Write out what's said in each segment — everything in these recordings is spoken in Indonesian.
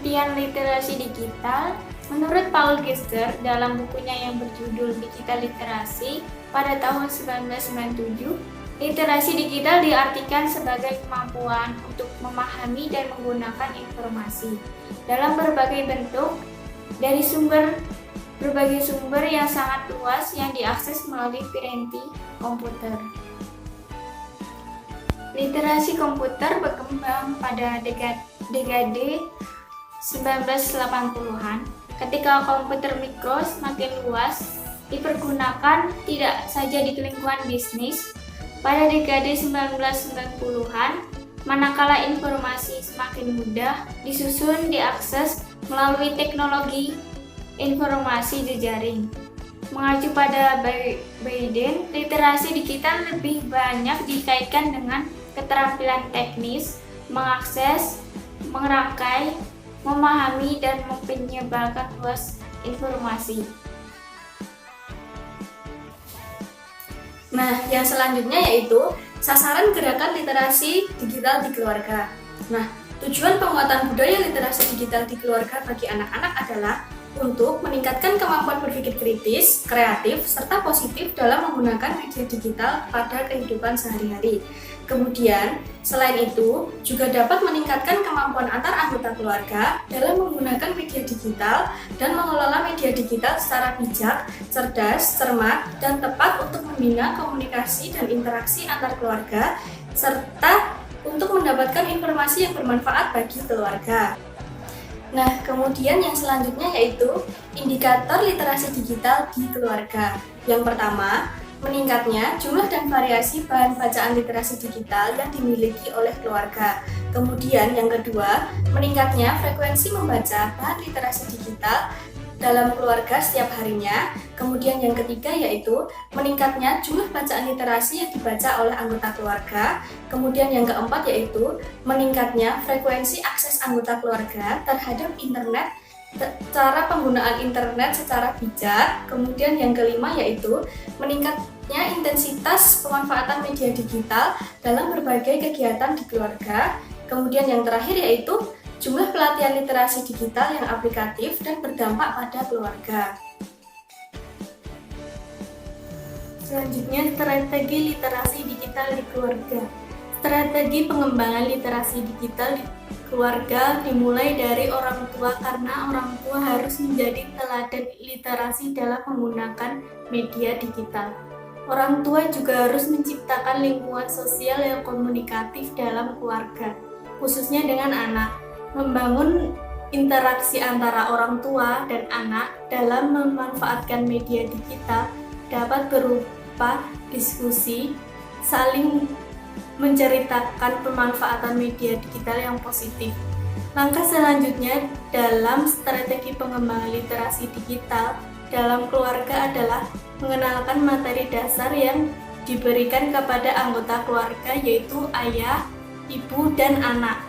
pengertian literasi digital, menurut Paul Gister dalam bukunya yang berjudul Digital Literasi pada tahun 1997, literasi digital diartikan sebagai kemampuan untuk memahami dan menggunakan informasi dalam berbagai bentuk dari berbagai sumber yang sangat luas yang diakses melalui piranti komputer. Literasi komputer berkembang pada dekade 1980-an ketika komputer mikro semakin luas dipergunakan tidak saja di lingkungan bisnis. Pada dekade 1990-an, manakala informasi semakin mudah disusun diakses melalui teknologi informasi jejaring. Mengacu pada Biden, literasi digital lebih banyak dikaitkan dengan keterampilan teknis, mengakses, merangkai, memahami, dan menyebarkan luas informasi. Nah, yang selanjutnya yaitu sasaran gerakan literasi digital di keluarga. Nah, tujuan penguatan budaya literasi digital di keluarga bagi anak-anak adalah untuk meningkatkan kemampuan berpikir kritis, kreatif, serta positif dalam menggunakan media digital pada kehidupan sehari-hari. Kemudian, selain itu, juga dapat meningkatkan kemampuan antar anggota keluarga dalam menggunakan media digital dan mengelola media digital secara bijak, cerdas, cermat, dan tepat untuk membina komunikasi dan interaksi antar keluarga, serta untuk mendapatkan informasi yang bermanfaat bagi keluarga. Nah, kemudian yang selanjutnya yaitu indikator literasi digital di keluarga. Yang pertama, meningkatnya jumlah dan variasi bahan bacaan literasi digital yang dimiliki oleh keluarga. Kemudian yang kedua, meningkatnya frekuensi membaca bahan literasi digital dalam keluarga setiap harinya. Kemudian yang ketiga yaitu meningkatnya jumlah bacaan literasi yang dibaca oleh anggota keluarga. Kemudian yang keempat yaitu meningkatnya frekuensi akses anggota keluarga terhadap internet, cara penggunaan internet secara bijak. Kemudian yang kelima yaitu meningkatnya intensitas pemanfaatan media digital dalam berbagai kegiatan di keluarga. Kemudian yang terakhir yaitu jumlah pelatihan literasi digital yang aplikatif dan berdampak pada keluarga. Selanjutnya, strategi literasi digital di keluarga. Strategi pengembangan literasi digital di keluarga dimulai dari orang tua karena orang tua harus menjadi teladan literasi dalam menggunakan media digital. Orang tua juga harus menciptakan lingkungan sosial yang komunikatif dalam keluarga, khususnya dengan anak. Membangun interaksi antara orang tua dan anak dalam memanfaatkan media digital dapat berupa diskusi, saling menceritakan pemanfaatan media digital yang positif. Langkah selanjutnya dalam strategi pengembangan literasi digital dalam keluarga adalah mengenalkan materi dasar yang diberikan kepada anggota keluarga yaitu ayah, ibu, dan anak.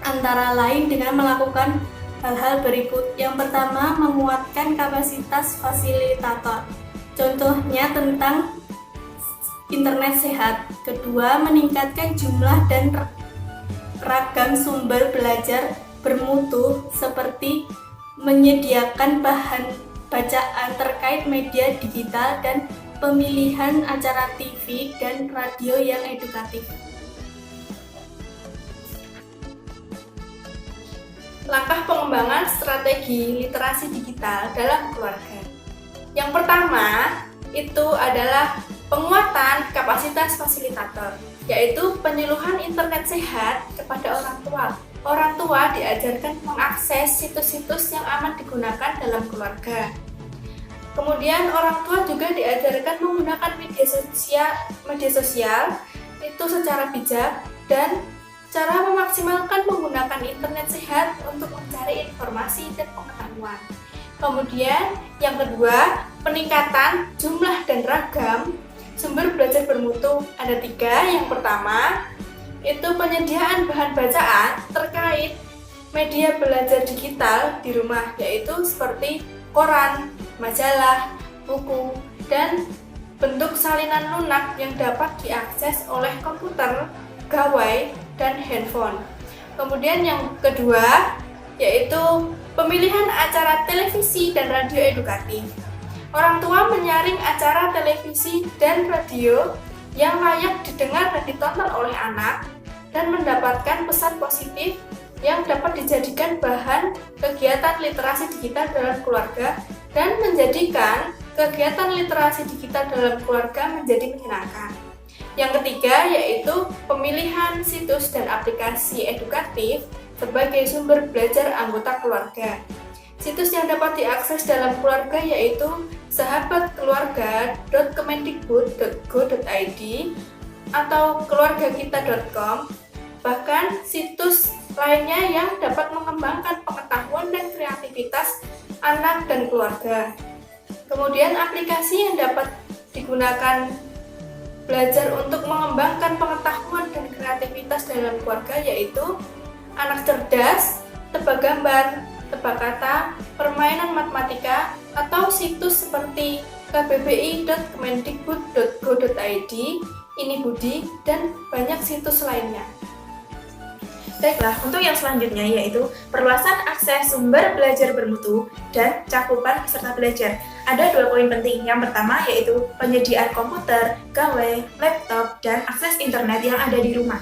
Antara lain dengan melakukan hal-hal berikut. Yang pertama, menguatkan kapasitas fasilitator. Contohnya tentang internet sehat. Kedua, meningkatkan jumlah dan ragam sumber belajar bermutu seperti menyediakan bahan bacaan terkait media digital dan pemilihan acara TV dan radio yang edukatif. Langkah pengembangan strategi literasi digital dalam keluarga. Yang pertama, itu adalah penguatan kapasitas fasilitator, yaitu penyuluhan internet sehat kepada orang tua. Orang tua diajarkan mengakses situs-situs yang aman digunakan dalam keluarga. Kemudian orang tua juga diajarkan menggunakan media sosial itu secara bijak dan cara memaksimalkan menggunakan internet sehat untuk mencari informasi dan pengetahuan. Kemudian yang kedua, peningkatan jumlah dan ragam sumber belajar bermutu. Ada 3. Yang pertama, itu penyediaan bahan bacaan terkait media belajar digital di rumah, yaitu seperti koran, majalah, buku, dan bentuk salinan lunak yang dapat diakses oleh komputer, gawai, dan handphone. Kemudian yang kedua, yaitu pemilihan acara televisi dan radio edukatif. Orang tua menyaring acara televisi dan radio yang layak didengar dan ditonton oleh anak dan mendapatkan pesan positif yang dapat dijadikan bahan kegiatan literasi digital dalam keluarga dan menjadikan kegiatan literasi digital dalam keluarga menjadi menyenangkan. Yang ketiga yaitu pemilihan situs dan aplikasi edukatif sebagai sumber belajar anggota keluarga. Situs yang dapat diakses dalam keluarga yaitu sahabatkeluarga.kemendikbud.go.id atau keluargakita.com, bahkan situs lainnya yang dapat mengembangkan pengetahuan dan kreativitas anak dan keluarga. Kemudian aplikasi yang dapat digunakan belajar untuk mengembangkan pengetahuan dan kreativitas dalam keluarga yaitu Anak Cerdas, Tebak Gambar, Tebak Kata, Permainan Matematika, atau situs seperti kbbi.kemendikbud.go.id, Ini Budi, dan banyak situs lainnya. Baiklah, untuk yang selanjutnya yaitu perluasan akses sumber belajar bermutu dan cakupan peserta belajar. Ada 2 poin penting. Yang pertama yaitu penyediaan komputer, gawai, laptop, dan akses internet yang ada di rumah.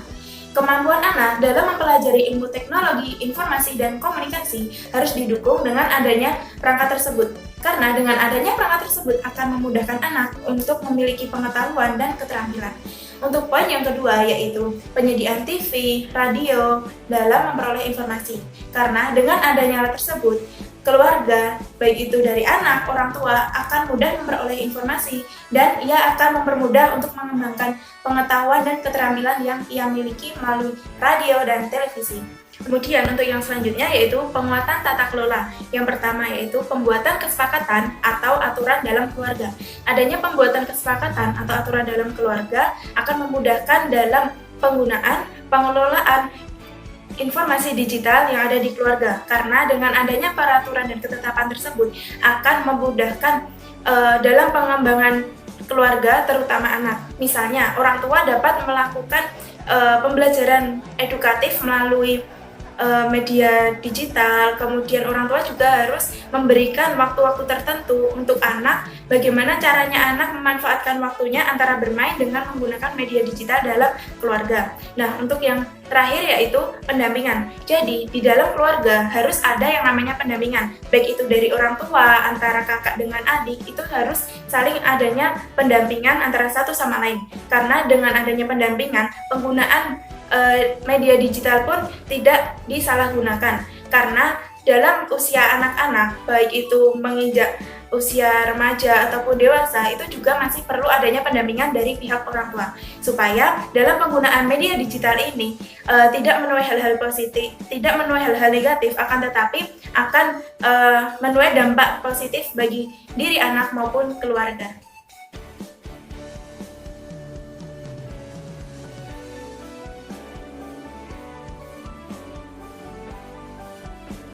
Kemampuan anak dalam mempelajari ilmu teknologi, informasi, dan komunikasi harus didukung dengan adanya perangkat tersebut. Karena dengan adanya perangkat tersebut akan memudahkan anak untuk memiliki pengetahuan dan keterampilan. Untuk poin yang kedua yaitu penyediaan TV, radio dalam memperoleh informasi. Karena dengan adanya alat tersebut, keluarga, baik itu dari anak, orang tua, akan mudah memperoleh informasi dan ia akan mempermudah untuk mengembangkan pengetahuan dan keterampilan yang ia miliki melalui radio dan televisi. Kemudian untuk yang selanjutnya yaitu penguatan tata kelola. Yang pertama yaitu pembuatan kesepakatan atau aturan dalam keluarga. Adanya pembuatan kesepakatan atau aturan dalam keluarga akan memudahkan dalam penggunaan pengelolaan informasi digital yang ada di keluarga. Karena dengan adanya peraturan dan ketetapan tersebut akan memudahkan dalam pengembangan keluarga terutama anak. Misalnya orang tua dapat melakukan pembelajaran edukatif melalui media digital, kemudian orang tua juga harus memberikan waktu-waktu tertentu untuk anak, bagaimana caranya anak memanfaatkan waktunya antara bermain dengan menggunakan media digital dalam keluarga. Nah, untuk yang terakhir yaitu pendampingan. Jadi, di dalam keluarga harus ada yang namanya pendampingan, baik itu dari orang tua, antara kakak dengan adik, itu harus saling adanya pendampingan antara satu sama lain. Karena dengan adanya pendampingan, penggunaan media digital pun tidak disalahgunakan karena dalam usia anak-anak baik itu menginjak usia remaja ataupun dewasa itu juga masih perlu adanya pendampingan dari pihak orang tua supaya dalam penggunaan media digital ini tidak menuai hal-hal positif, tidak menuai hal-hal negatif, akan tetapi akan menuai dampak positif bagi diri anak maupun keluarga.